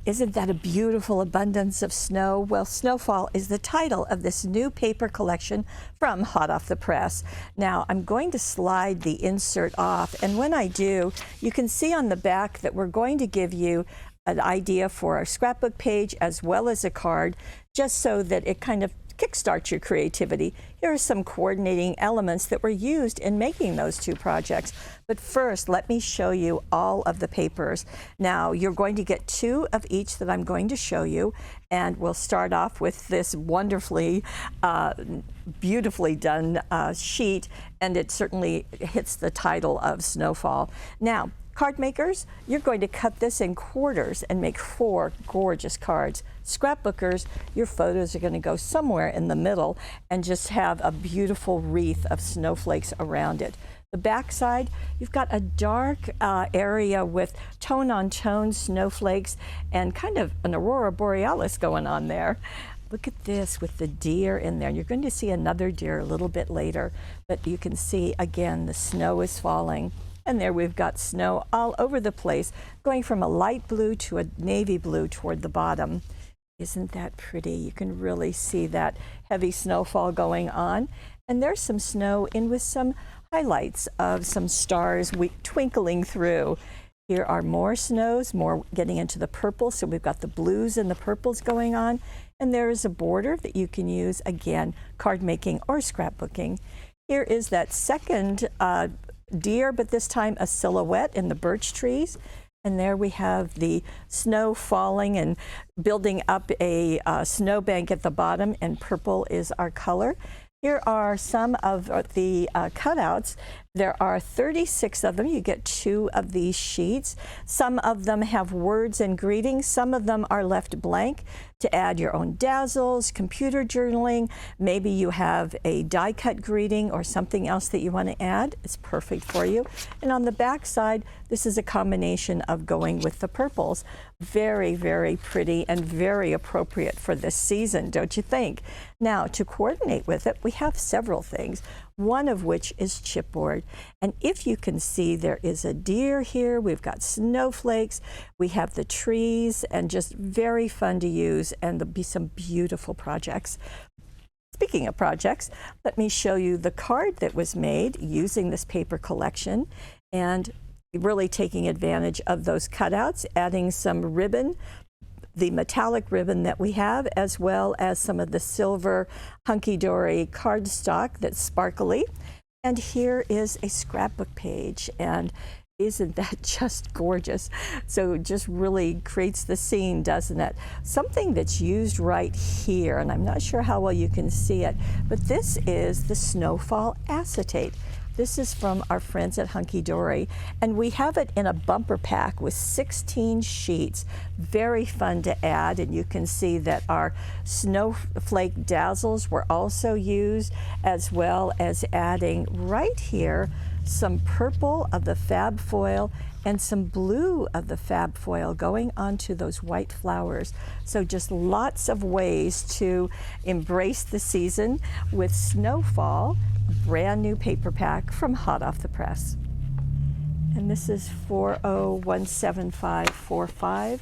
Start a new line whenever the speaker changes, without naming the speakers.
Isn't that a beautiful abundance of snow? Well, Snowfall is the title of this new paper collection from hot off the press. Now, I'm going to slide the insert off, and when I do, you can see on the back that we're going to give you an idea for our scrapbook page as well as a card, just so that it kind of kickstart your creativity. Here are some coordinating elements that were used in making those two projects. But first, let me show you all of the papers. Now, you're going to get two of each that I'm going to show you, and we'll start off with this wonderfully, beautifully done sheet, and it certainly hits the title of Snowfall. Now, card makers, you're going to cut this in quarters and make 4 gorgeous cards. Scrapbookers, your photos are going to go somewhere in the middle and just have a beautiful wreath of snowflakes around it. The back side, you've got a dark area with tone-on-tone snowflakes and kind of an aurora borealis going on there. Look at this with the deer in there. You're going to see another deer a little bit later, but you can see again the snow is falling. And there we've got snow all over the place, going from a light blue to a navy blue toward the bottom. Isn't that pretty? You can really see that heavy snowfall going on. And there's some snow in with some highlights of some stars twinkling through. Here are more snows, more getting into the purple. So we've got the blues and the purples going on. And there is a border that you can use, again, card making or scrapbooking. Here is that second deer, but this time a silhouette in the birch trees. And there we have the snow falling and building up a snowbank at the bottom, and purple is our color. Here are some of the cutouts. There are 36 of them. You get 2 of these sheets. Some of them have words and greetings. Some of them are left blank to add your own dazzles, computer journaling. Maybe you have a die-cut greeting or something else that you want to add. It's perfect for you. And on the back side, this is a combination of going with the purples. Very, very pretty and very appropriate for this season, don't you think? Now, to coordinate with it, we have several things, one of which is chipboard. And if you can see, there is a deer here, we've got snowflakes, we have the trees, and just very fun to use, and there'll be some beautiful projects. Speaking of projects, let me show you the card that was made using this paper collection, and really taking advantage of those cutouts, adding some ribbon, the metallic ribbon that we have, as well as some of the silver hunky-dory cardstock that's sparkly. And here is a scrapbook page, and isn't that just gorgeous? So it just really creates the scene, doesn't it? Something that's used right here, and I'm not sure how well you can see it, but this is the Snowfall acetate. This is from our friends at Hunky Dory, and we have it in a bumper pack with 16 sheets. Very fun to add, and you can see that our snowflake dazzles were also used, as well as adding right here some purple of the fab foil and some blue of the fab foil going onto those white flowers. So just lots of ways to embrace the season with Snowfall, brand new paper pack from hot off the press. And this is 4017545.